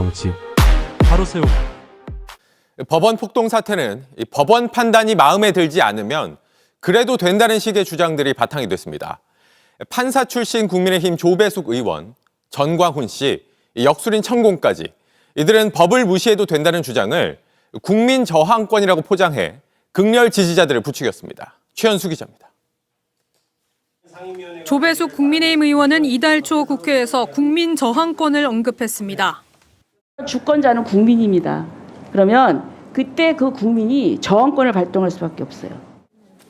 정치 바로 세우고. 법원 폭동 사태는 법원 판단이 마음에 들지 않으면 그래도 된다는 식의 주장들이 바탕이 됐습니다. 판사 출신 국민의힘 조배숙 의원, 전광훈 씨, 역술인 천공까지 이들은 법을 무시해도 된다는 주장을 국민 저항권이라고 포장해 극렬 지지자들을 부추겼습니다. 최현수 기자입니다. 조배숙 국민의힘 의원은 이달 초 국회에서 국민 저항권을 언급했습니다. 주권자는 국민입니다. 그러면 그때 그 국민이 저항권을 발동할 수밖에 없어요.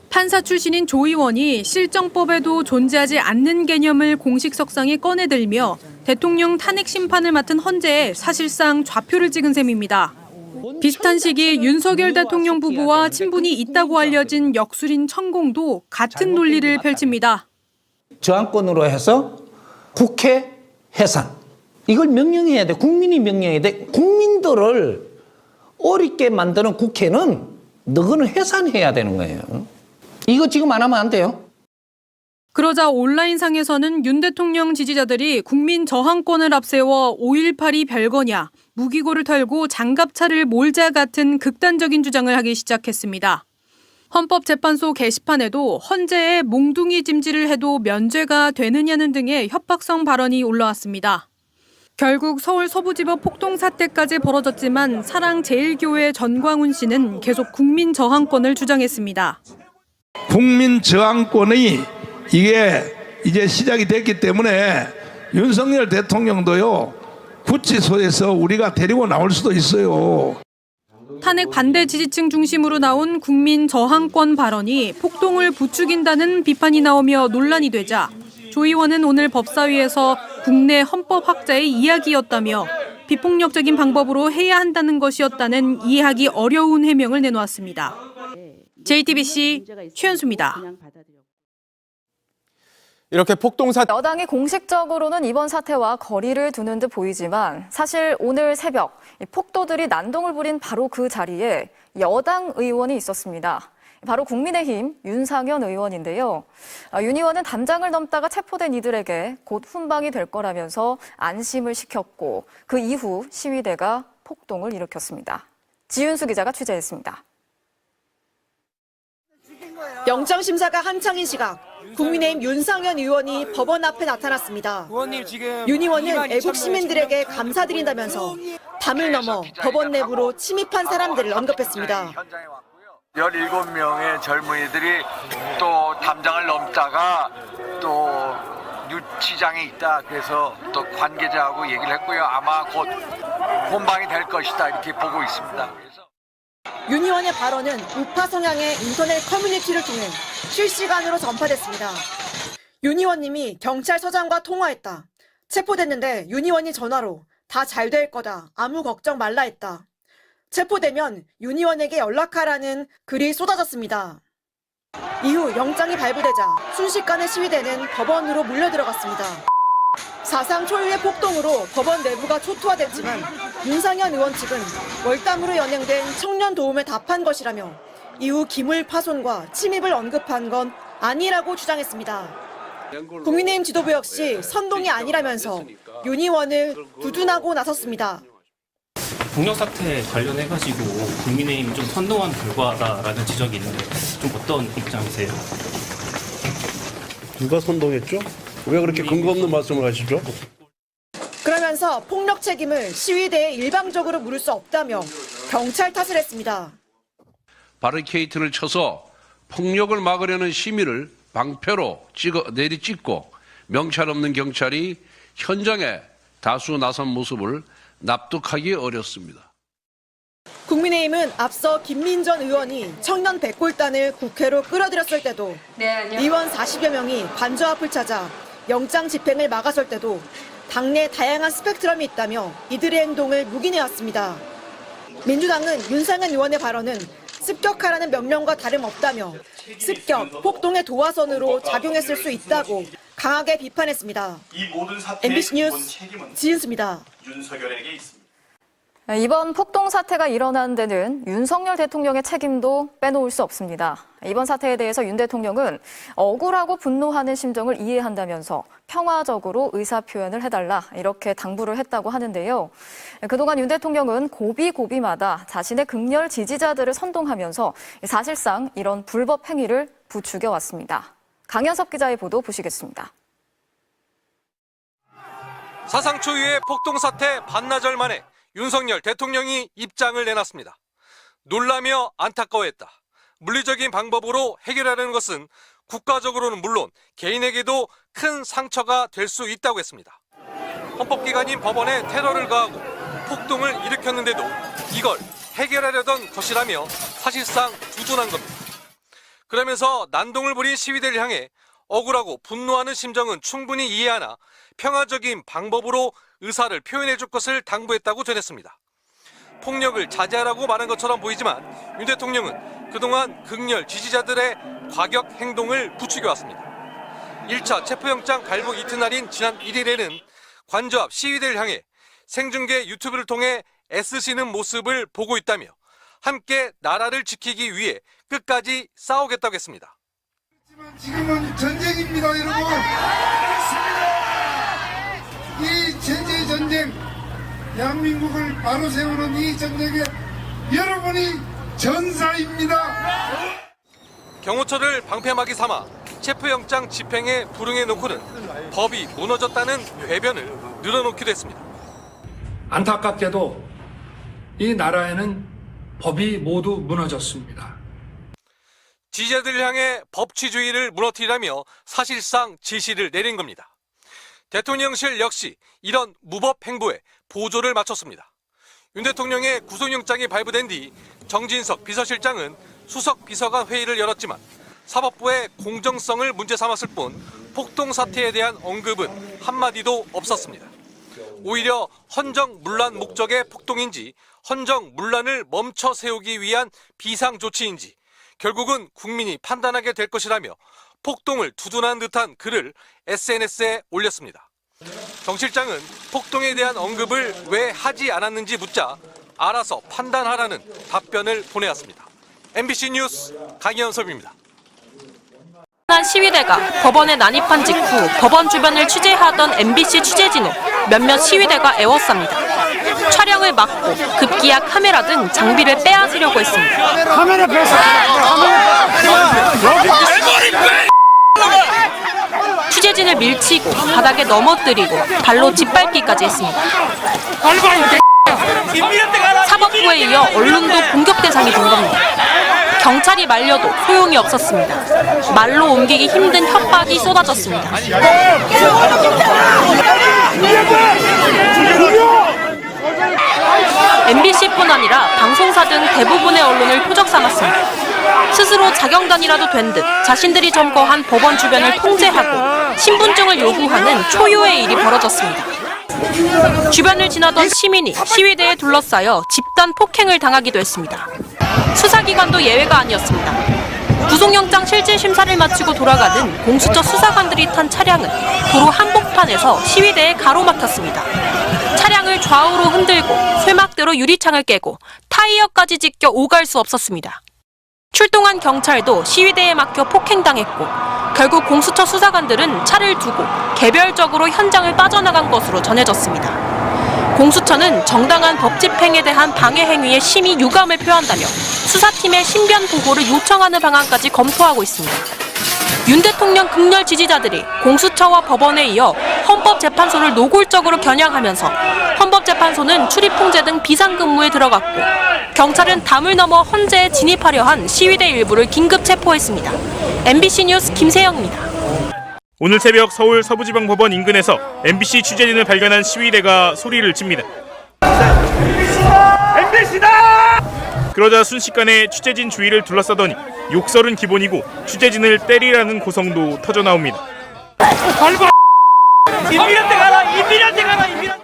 판사 출신인 조 의원이 실정법에도 존재하지 않는 개념을 공식석상에 꺼내들며 대통령 탄핵 심판을 맡은 헌재에 사실상 좌표를 찍은 셈입니다. 비슷한 시기 윤석열 대통령 부부와 친분이 있다고 알려진 역술인 천공도 같은 논리를 펼칩니다. 저항권으로 해서 국회 해산. 이걸 명령해야 돼. 국민이 명령해야 돼. 국민들을 어렵게 만드는 국회는 너희는 해산해야 되는 거예요. 이거 지금 안 하면 안 돼요. 그러자 온라인상에서는 윤 대통령 지지자들이 국민 저항권을 앞세워 5.18이 별거냐, 무기고를 털고 장갑차를 몰자 같은 극단적인 주장을 하기 시작했습니다. 헌법재판소 게시판에도 헌재에 몽둥이 짐질을 해도 면죄가 되느냐는 등의 협박성 발언이 올라왔습니다. 결국 서울 서부지법 폭동 사태까지 벌어졌지만 사랑제일교회 전광훈 씨는 계속 국민 저항권을 주장했습니다. 국민 저항권이 이게 이제 시작이 됐기 때문에 윤석열 대통령도요, 구치소에서 우리가 데리고 나올 수도 있어요. 탄핵 반대 지지층 중심으로 나온 국민 저항권 발언이 폭동을 부추긴다는 비판이 나오며 논란이 되자 조 의원은 오늘 법사위에서 국내 헌법 학자의 이야기였다며 비폭력적인 방법으로 해야 한다는 것이었다는 이해하기 어려운 해명을 내놓았습니다. JTBC 최현수입니다. 이렇게 폭동 사태. 여당이 공식적으로는 이번 사태와 거리를 두는 듯 보이지만 사실 오늘 새벽 폭도들이 난동을 부린 바로 그 자리에 여당 의원이 있었습니다. 바로 국민의힘 윤상현 의원인데요. 윤 의원은 담장을 넘다가 체포된 이들에게 곧 훈방이 될 거라면서 안심을 시켰고 그 이후 시위대가 폭동을 일으켰습니다. 지윤수 기자가 취재했습니다. 영장심사가 한창인 시각, 국민의힘 윤상현 의원이 법원 앞에 나타났습니다. 윤 의원은 애국 시민들에게 감사드린다면서 담을 넘어 법원 내부로 침입한 사람들을 언급했습니다. 17명의 젊은이들이 또 담장을 넘다가 또 유치장에 있다. 그래서 또 관계자하고 얘기를 했고요. 아마 곧 혼방이 될 것이다. 이렇게 보고 있습니다. 윤 의원의 발언은 우파 성향의 인터넷 커뮤니티를 통해 실시간으로 전파됐습니다. 윤 의원님이 경찰서장과 통화했다. 체포됐는데 윤 의원이 전화로 다 잘 될 거다. 아무 걱정 말라 했다. 체포되면 윤 의원에게 연락하라는 글이 쏟아졌습니다. 이후 영장이 발부되자 순식간에 시위대는 법원으로 몰려들어갔습니다. 사상 초유의 폭동으로 법원 내부가 초토화됐지만 윤상현 의원 측은 월담으로 연행된 청년 도움에 답한 것이라며 이후 기물 파손과 침입을 언급한 건 아니라고 주장했습니다. 국민의힘 지도부 역시 선동이 아니라면서 윤 의원을 두둔하고 나섰습니다. 폭력 사태 관련해가지고 국민의힘이 좀 선동한 결과다라는 지적이 있는데 좀 어떤 입장이세요? 누가 선동했죠? 왜 그렇게 근거 없는 말씀을 하시죠? 그러면서 폭력 책임을 시위대에 일방적으로 물을 수 없다며 경찰 탓을 했습니다. 바리케이트를 쳐서 폭력을 막으려는 시민을 방패로 내리찍고 명찰 없는 경찰이 현장에 다수 나선 모습을 납득하기 어렵습니다. 국민의힘은 앞서 김민전 의원이 청년 백골단을 국회로 끌어들였을 때도 의원 40여 명이 관저 앞을 찾아 영장 집행을 막아설 때도 당내 다양한 스펙트럼이 있다며 이들의 행동을 묵인해왔습니다. 민주당은 윤상현 의원의 발언은 습격하라는 명령과 다름없다며 습격, 폭동의 도화선으로 작용했을 수 있다고 강하게 비판했습니다. MBC 뉴스 지은수입니다. 윤석열에게 있습니다. 이번 폭동 사태가 일어난 데는 윤석열 대통령의 책임도 빼놓을 수 없습니다. 이번 사태에 대해서 윤 대통령은 억울하고 분노하는 심정을 이해한다면서 평화적으로 의사표현을 해달라 이렇게 당부를 했다고 하는데요. 그동안 윤 대통령은 고비고비마다 자신의 극렬 지지자들을 선동하면서 사실상 이런 불법 행위를 부추겨왔습니다. 강현석 기자의 보도 보시겠습니다. 사상 초유의 폭동 사태 반나절 만에 윤석열 대통령이 입장을 내놨습니다. 놀라며 안타까워했다. 물리적인 방법으로 해결하려는 것은 국가적으로는 물론 개인에게도 큰 상처가 될 수 있다고 했습니다. 헌법기관인 법원에 테러를 가하고 폭동을 일으켰는데도 이걸 해결하려던 것이라며 사실상 두둔한 겁니다. 그러면서 난동을 부린 시위대를 향해 억울하고 분노하는 심정은 충분히 이해하나 평화적인 방법으로 의사를 표현해 줄 것을 당부했다고 전했습니다. 폭력을 자제하라고 말한 것처럼 보이지만 윤 대통령은 그동안 극렬 지지자들의 과격 행동을 부추겨왔습니다. 1차 체포영장 발부 이튿날인 지난 1일에는 관저 앞 시위대를 향해 생중계 유튜브를 통해 애쓰시는 모습을 보고 있다며 함께 나라를 지키기 위해 끝까지 싸우겠다고 했습니다. 지금은 전쟁입니다, 여러분. 이 제재 전쟁, 대한민국을 바로 세우는 이 전쟁에 여러분이 전사입니다. 경호처를 방패막이 삼아 체포영장 집행에 불응해 놓고는 법이 무너졌다는 궤변을 늘어놓기도 했습니다. 안타깝게도 이 나라에는 법이 모두 무너졌습니다. 지지자들을 향해 법치주의를 무너뜨리라며 사실상 지시를 내린 겁니다. 대통령실 역시 이런 무법 행보에 보조를 맞췄습니다. 윤 대통령의 구속영장이 발부된 뒤 정진석 비서실장은 수석 비서관 회의를 열었지만 사법부의 공정성을 문제 삼았을 뿐 폭동 사태에 대한 언급은 한마디도 없었습니다. 오히려 헌정문란 목적의 폭동인지 헌정문란을 멈춰 세우기 위한 비상조치인지 결국은 국민이 판단하게 될 것이라며 폭동을 두둔한 듯한 글을 SNS에 올렸습니다. 정 실장은 폭동에 대한 언급을 왜 하지 않았는지 묻자 알아서 판단하라는 답변을 보내왔습니다. MBC 뉴스 강현섭입니다. 시위대가 법원에 난입한 직후 법원 주변을 취재하던 MBC 취재진을 몇몇 시위대가 에워쌉니다. 촬영을 막고 급기야 카메라 등 장비를 빼앗으려고 했습니다. 카메라 뺐어. 취재진을 밀치고 바닥에 넘어뜨리고 발로 짓밟기까지 했습니다. 사법부에 이어 언론도 공격 대상이 된 겁니다. 경찰이 말려도 소용이 없었습니다. 말로 옮기기 힘든 협박이 쏟아졌습니다. MBC뿐 아니라 방송사 등 대부분의 언론을 표적 삼았습니다. 스스로 자경단이라도 된 듯 자신들이 점거한 법원 주변을 통제하고 신분증을 요구하는 초유의 일이 벌어졌습니다. 주변을 지나던 시민이 시위대에 둘러싸여 집단 폭행을 당하기도 했습니다. 수사기관도 예외가 아니었습니다. 구속영장 실질심사를 마치고 돌아가는 공수처 수사관들이 탄 차량은 도로 한복판에서 시위대에 가로막혔습니다. 차량을 좌우로 흔들고 쇠막대로 유리창을 깨고 타이어까지 찢겨 오갈 수 없었습니다. 출동한 경찰도 시위대에 막혀 폭행당했고 결국 공수처 수사관들은 차를 두고 개별적으로 현장을 빠져나간 것으로 전해졌습니다. 공수처는 정당한 법 집행에 대한 방해 행위에 심히 유감을 표한다며 수사팀의 신변 보고를 요청하는 방안까지 검토하고 있습니다. 윤 대통령 극렬 지지자들이 공수처와 법원에 이어 헌법재판소를 노골적으로 겨냥하면서 헌법재판소는 출입통제 등 비상근무에 들어갔고 경찰은 담을 넘어 헌재에 진입하려 한 시위대 일부를 긴급 체포했습니다. MBC 뉴스 김세영입니다. 오늘 새벽 서울 서부지방법원 인근에서 MBC 취재진을 발견한 시위대가 소리를 칩니다. MBC다! 그러자 순식간에 취재진 주위를 둘러싸더니 욕설은 기본이고 취재진을 때리라는 고성도 터져나옵니다.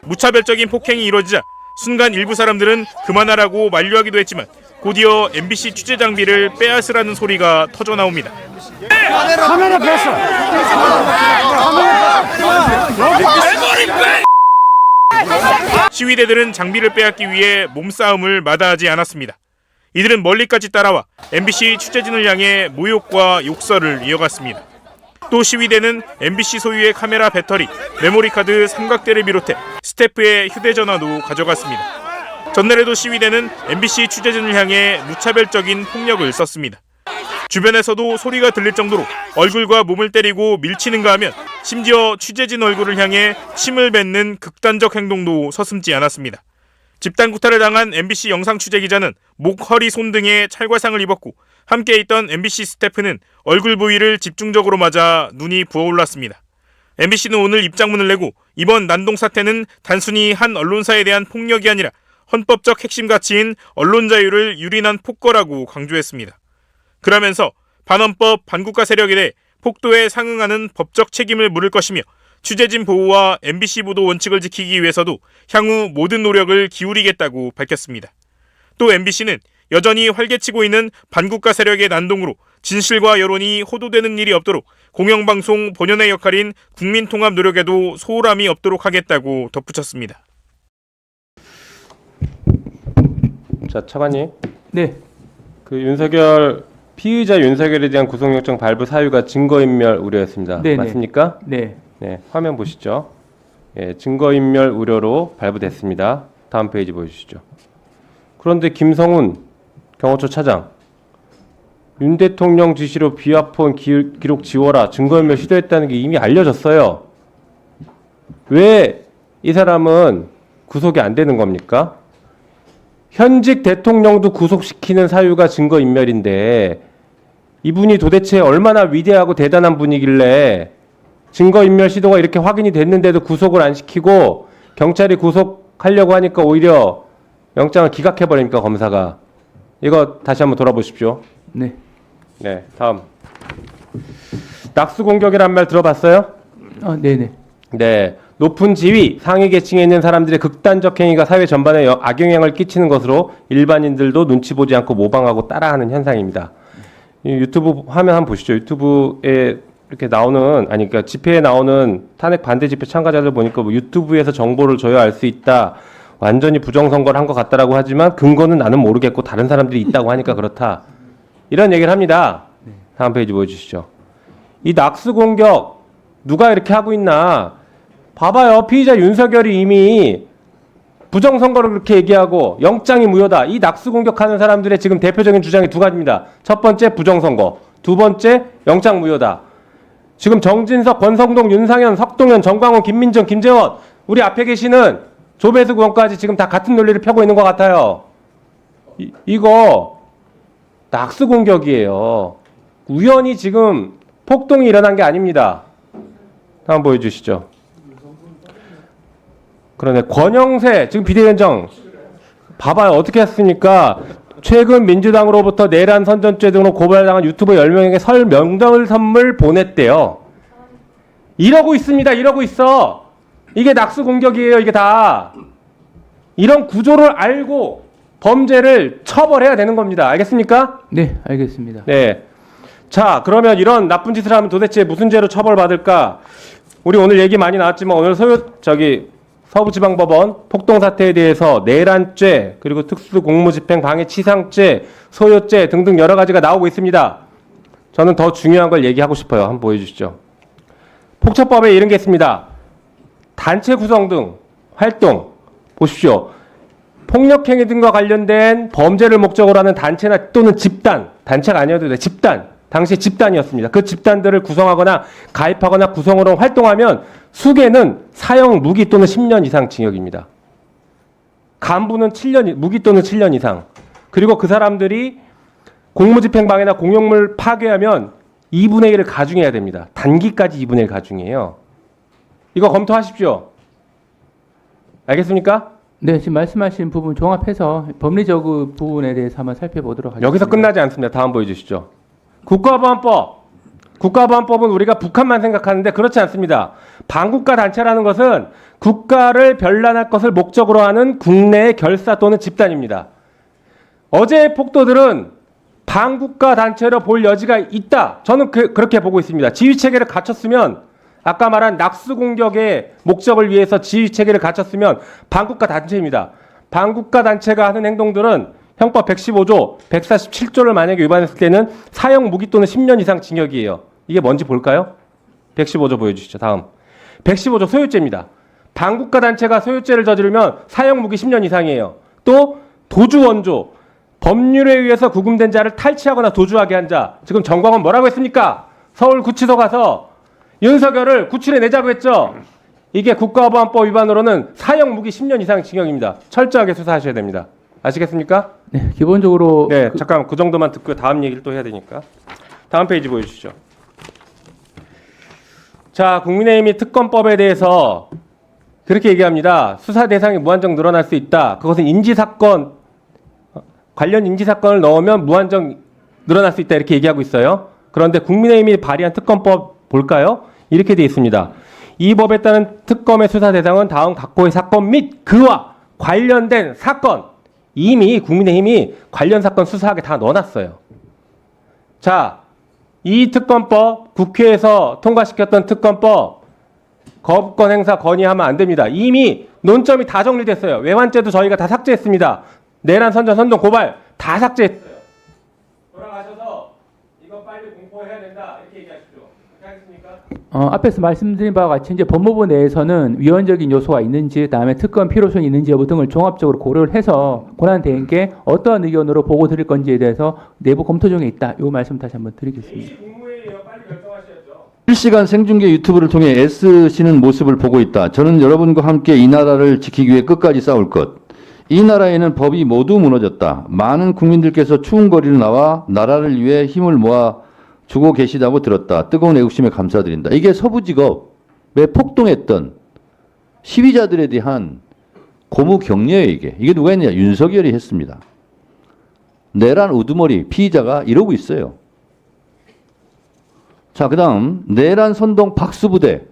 무차별적인 폭행이 이뤄지자 순간 일부 사람들은 그만하라고 만류하기도 했지만 곧이어 MBC 취재 장비를 빼앗으라는 소리가 터져나옵니다. 카메라 뺐어. 시위대들은 장비를 빼앗기 위해 몸싸움을 마다하지 않았습니다. 이들은 멀리까지 따라와 MBC 취재진을 향해 모욕과 욕설을 이어갔습니다. 또 시위대는 MBC 소유의 카메라 배터리, 메모리카드, 삼각대를 비롯해 스태프의 휴대전화도 가져갔습니다. 전날에도 시위대는 MBC 취재진을 향해 무차별적인 폭력을 썼습니다. 주변에서도 소리가 들릴 정도로 얼굴과 몸을 때리고 밀치는가 하면 심지어 취재진 얼굴을 향해 침을 뱉는 극단적 행동도 서슴지 않았습니다. 집단 구타를 당한 MBC 영상 취재기자는 목, 허리, 손 등에 찰과상을 입었고 함께 있던 MBC 스태프는 얼굴 부위를 집중적으로 맞아 눈이 부어올랐습니다. MBC는 오늘 입장문을 내고 이번 난동 사태는 단순히 한 언론사에 대한 폭력이 아니라 헌법적 핵심 가치인 언론 자유를 유린한 폭거라고 강조했습니다. 그러면서 반헌법, 반국가 세력에 대해 폭도에 상응하는 법적 책임을 물을 것이며 취재진 보호와 MBC 보도 원칙을 지키기 위해서도 향후 모든 노력을 기울이겠다고 밝혔습니다. 또 MBC는 여전히 활개치고 있는 반국가 세력의 난동으로 진실과 여론이 호도되는 일이 없도록 공영방송 본연의 역할인 국민통합 노력에도 소홀함이 없도록 하겠다고 덧붙였습니다. 자, 차관님. 네. 그 피의자 윤석열에 대한 구속영장 발부 사유가 증거인멸 우려였습니다. 네네. 맞습니까? 네. 네, 화면 보시죠. 예, 증거인멸 우려로 발부됐습니다. 다음 페이지 보여주시죠. 그런데 김성훈 경호처 차장, 윤 대통령 지시로 비화폰 기록 지워라, 증거인멸 시도했다는 게 이미 알려졌어요. 왜 이 사람은 구속이 안 되는 겁니까? 현직 대통령도 구속시키는 사유가 증거인멸인데 이분이 도대체 얼마나 위대하고 대단한 분이길래 증거인멸 시도가 이렇게 확인이 됐는데도 구속을 안 시키고 경찰이 구속하려고 하니까 오히려 영장을 기각해버립니까, 검사가. 이거 다시 한번 돌아보십시오. 네. 네, 다음. 낙수 공격이란 말 들어봤어요? 네네. 네. 높은 지위, 상위 계층에 있는 사람들의 극단적 행위가 사회 전반에 악영향을 끼치는 것으로 일반인들도 눈치 보지 않고 모방하고 따라하는 현상입니다. 이 유튜브 화면 한번 보시죠. 유튜브에 이렇게 나오는, 그러니까 집회에 나오는 탄핵 반대 집회 참가자들 보니까 뭐 유튜브에서 정보를 줘야 알 수 있다, 완전히 부정선거를 한 것 같다라고 하지만 근거는 나는 모르겠고 다른 사람들이 있다고 하니까 그렇다, 이런 얘기를 합니다. 다음 페이지 보여주시죠. 이 낙수 공격 누가 이렇게 하고 있나? 봐봐요. 피의자 윤석열이 이미 부정선거를 그렇게 얘기하고 영장이 무효다. 이 낙수 공격하는 사람들의 지금 대표적인 주장이 두 가지입니다. 첫 번째 부정선거, 두 번째 영장 무효다. 지금 정진석, 권성동, 윤상현, 석동현, 정광훈, 김민정, 김재원, 우리 앞에 계시는 조배수 의원까지 지금 다 같은 논리를 펴고 있는 것 같아요. 이거 낙수 공격이에요. 우연히 지금 폭동이 일어난 게 아닙니다. 다음 보여주시죠. 그러네. 권영세 지금 비대위원장 봐봐요. 어떻게 했습니까? 최근 민주당으로부터 내란 선전죄 등으로 고발당한 유튜버 10명에게 설 명절 선물 보냈대요. 이러고 있습니다. 이러고 있어. 이게 낙수 공격이에요. 이게 다. 이런 구조를 알고 범죄를 처벌해야 되는 겁니다. 알겠습니까? 네, 알겠습니다. 네. 자, 그러면 이런 나쁜 짓을 하면 도대체 무슨 죄로 처벌받을까? 우리 오늘 얘기 많이 나왔지만 오늘 서부지방법원 폭동 사태에 대해서 내란죄, 그리고 특수공무집행 방해치상죄, 소요죄 등등 여러 가지가 나오고 있습니다. 저는 더 중요한 걸 얘기하고 싶어요. 한번 보여주시죠. 폭처법에 이런 게 있습니다. 단체 구성 등 활동 보십시오. 폭력행위 등과 관련된 범죄를 목적으로 하는 단체나 또는 집단, 단체가 아니어도 돼, 집단, 당시 집단이었습니다. 그 집단들을 구성하거나 가입하거나 구성으로 활동하면 수개는 사형 무기 또는 10년 이상 징역입니다. 간부는 7년, 무기 또는 7년 이상. 그리고 그 사람들이 공무집행방해나 공용물 파괴하면 2분의 1을 가중해야 됩니다. 단기까지 2분의 1 가중해요. 이거 검토하십시오. 알겠습니까? 네, 지금 말씀하신 부분 종합해서 법리적 부분에 대해서 한번 살펴보도록 하겠습니다. 여기서 끝나지 않습니다. 다음 보여주시죠. 국가보안법은 우리가 북한만 생각하는데 그렇지 않습니다. 반국가 단체라는 것은 국가를 변란할 것을 목적으로 하는 국내의 결사 또는 집단입니다. 어제의 폭도들은 반국가 단체로 볼 여지가 있다. 저는 그렇게 보고 있습니다. 지휘체계를 갖췄으면 아까 말한 낙수 공격의 목적을 위해서 지휘 체계를 갖췄으면 반국가 단체입니다. 반국가 단체가 하는 행동들은 형법 115조, 147조를 만약에 위반했을 때는 사형 무기 또는 10년 이상 징역이에요. 이게 뭔지 볼까요? 115조 보여주시죠. 다음. 115조 소유죄입니다. 반국가 단체가 소유죄를 저지르면 사형 무기 10년 이상이에요. 또 도주 원조, 법률에 의해서 구금된 자를 탈취하거나 도주하게 한 자. 지금 정광훈 뭐라고 했습니까? 서울구치소 가서 윤석열을 구출해 내자고 했죠. 이게 국가보안법 위반으로는 사형 무기 10년 이상 징역입니다. 철저하게 수사하셔야 됩니다. 아시겠습니까? 네, 기본적으로 네, 잠깐 그 정도만 듣고 다음 얘기를 또 해야 되니까. 다음 페이지 보여주시죠. 자, 국민의힘이 특검법에 대해서 그렇게 얘기합니다. 수사 대상이 무한정 늘어날 수 있다. 그것은 인지사건, 관련 인지사건을 넣으면 무한정 늘어날 수 있다. 이렇게 얘기하고 있어요. 그런데 국민의힘이 발의한 특검법 볼까요? 이렇게 되어 있습니다. 이 법에 따른 특검의 수사 대상은 다음 각고의 사건 및 그와 관련된 사건. 이미 국민의힘이 관련 사건 수사하게 다 넣어놨어요. 자, 이 특검법, 국회에서 통과시켰던 특검법, 거부권 행사 건의하면 안 됩니다. 이미 논점이 다 정리됐어요. 외환죄도 저희가 다 삭제했습니다. 내란, 선전, 선동, 고발 다 삭제했어요. 돌아가셔서 이거 빨리 공포해야 된다 이렇게 얘기하십시오. 그렇게 하겠습니까? 앞에서 말씀드린 바와 같이 이제 법무부 내에서는 위헌적인 요소가 있는지, 그다음에 특검 필요성이 있는지 여부 등을 종합적으로 고려를 해서 권한대행께 어떠한 의견으로 보고 드릴 건지에 대해서 내부 검토 중에 있다. 이 말씀 다시 한번 드리겠습니다. 실시간 생중계 유튜브를 통해 애쓰시는 모습을 보고 있다. 저는 여러분과 함께 이 나라를 지키기 위해 끝까지 싸울 것. 이 나라에는 법이 모두 무너졌다. 많은 국민들께서 추운 거리로 나와 나라를 위해 힘을 모아 주고 계시다고 들었다. 뜨거운 애국심에 감사드린다. 이게 서부지검에 폭동했던 시위자들에 대한 고무 격려예요, 이게. 이게 누가 했느냐? 윤석열이 했습니다. 내란 우두머리 피의자가 이러고 있어요. 자, 그 다음 내란 선동 박수부대들의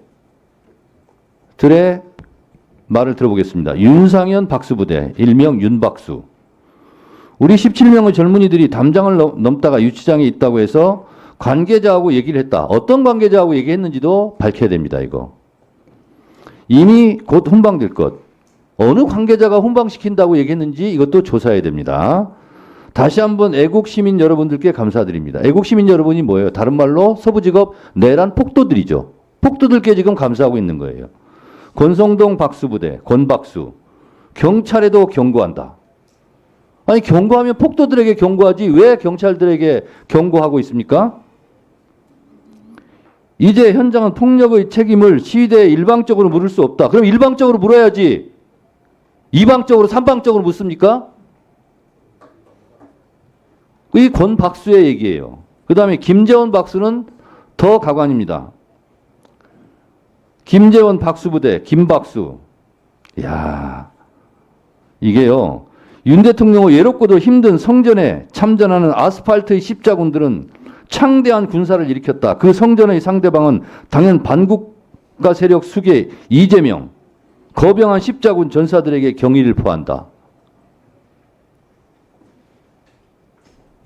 말을 들어보겠습니다. 윤상현 박수부대, 일명 윤박수. 우리 17명의 젊은이들이 담장을 넘다가 유치장에 있다고 해서 관계자하고 얘기를 했다. 어떤 관계자하고 얘기했는지도 밝혀야 됩니다. 이거. 이미 곧 훈방될 것. 어느 관계자가 훈방시킨다고 얘기했는지 이것도 조사해야 됩니다. 다시 한번 애국시민 여러분들께 감사드립니다. 애국시민 여러분이 뭐예요? 다른 말로 서부지검 내란 폭도들이죠. 폭도들께 지금 감사하고 있는 거예요. 권성동 박수부대, 권박수. 경찰에도 경고한다. 아니, 경고하면 폭도들에게 경고하지 왜 경찰들에게 경고하고 있습니까? 이제 현장은 폭력의 책임을 시위대에 일방적으로 물을 수 없다. 그럼 일방적으로 물어야지. 이방적으로, 삼방적으로 묻습니까? 이 권박수의 얘기예요. 그 다음에 김재원 박수는 더 가관입니다. 김재원 박수부대, 김박수. 야, 이게요. 윤 대통령의 외롭고도 힘든 성전에 참전하는 아스팔트의 십자군들은 창대한 군사를 일으켰다. 그 성전의 상대방은 당연 반국가 세력 수계 이재명, 거병한 십자군 전사들에게 경의를 표한다.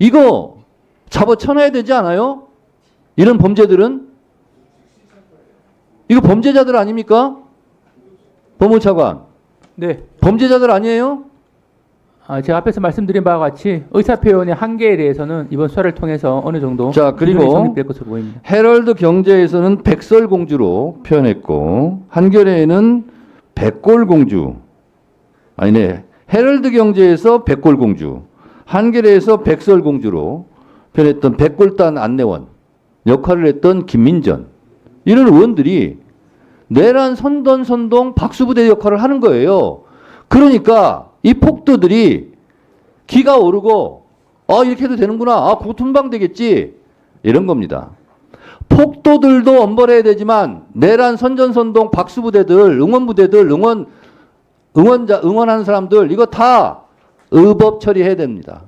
이거 잡아쳐놔야 되지 않아요? 이런 범죄들은? 이거 범죄자들 아닙니까? 법무차관. 네. 범죄자들 아니에요? 제가 앞에서 말씀드린 바와 같이 의사표현의 한계에 대해서는 이번 수사를 통해서 어느 정도 자, 그리고 성립될 것으로 보입니다. 헤럴드 경제에서는 백설공주로 표현했고 한겨레에는 백골공주. 아니네. 헤럴드 경제에서 백골공주, 한겨레에서 백설공주로 표현했던 백골단 안내원 역할을 했던 김민전. 이런 의원들이 내란 선동 박수부대 역할을 하는 거예요. 그러니까 이 폭도들이 기가 오르고 이렇게 해도 되는구나. 곧 훈방되겠지. 이런 겁니다. 폭도들도 엄벌해야 되지만 내란 선동 박수부대들, 응원부대들, 응원하는 사람들 이거 다 의법 처리해야 됩니다.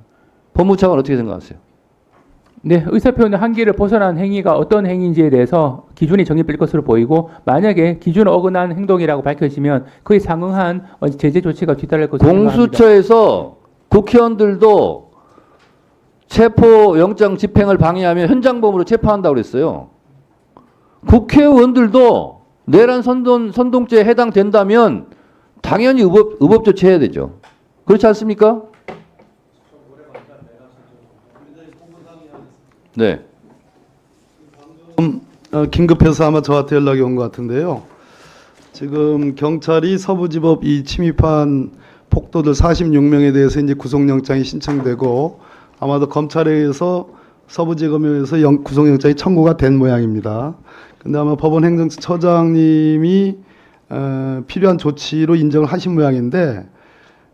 법무차관 어떻게 생각하세요? 네, 의사표현의 한계를 벗어난 행위가 어떤 행위인지에 대해서 기준이 정립될 것으로 보이고 만약에 기준을 어긋난 행동이라고 밝혀지면 그에 상응한 제재 조치가 뒤따를 것으로 생각합니다. 공수처에서 국회의원들도 체포영장 집행을 방해하면 현장범으로 체포한다고 그랬어요. 국회의원들도 내란 선동죄에 해당된다면 당연히 의법 조치해야 되죠. 그렇지 않습니까? 네. 긴급해서 아마 저한테 연락이 온 것 같은데요. 지금 경찰이 서부지법 이 침입한 폭도들 46명에 대해서 이제 구속영장이 신청되고 아마도 검찰에 의해서 서부지검에서 구속영장이 청구가 된 모양입니다. 근데 아마 법원행정처장님이 필요한 조치로 인정을 하신 모양인데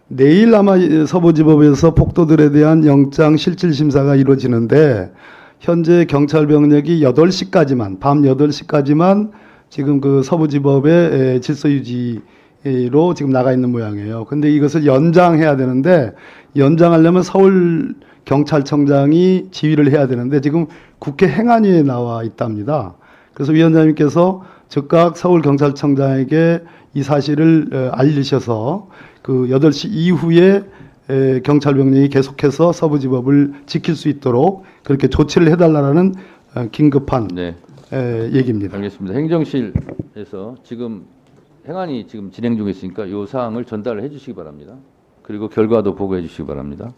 내일 아마 서부지법에서 폭도들에 대한 영장 실질심사가 이루어지는데 현재 경찰 병력이 8시까지만 밤 8시까지만 지금 그 서부지법의 질서 유지로 지금 나가 있는 모양이에요. 근데 이것을 연장해야 되는데 연장하려면 서울 경찰청장이 지휘를 해야 되는데 지금 국회 행안위에 나와 있답니다. 그래서 위원장님께서 즉각 서울 경찰청장에게 이 사실을 알리셔서 그 8시 이후에 경찰 병력이 계속해서 서부지법을 지킬 수 있도록 그렇게 조치를 해달라는 긴급한 얘기입니다. 알겠습니다. 행정실에서 지금 행안이 지금 진행 중에 있으니까 이 사항을 전달을 해주시기 바랍니다. 그리고 결과도 보고해 주시기 바랍니다.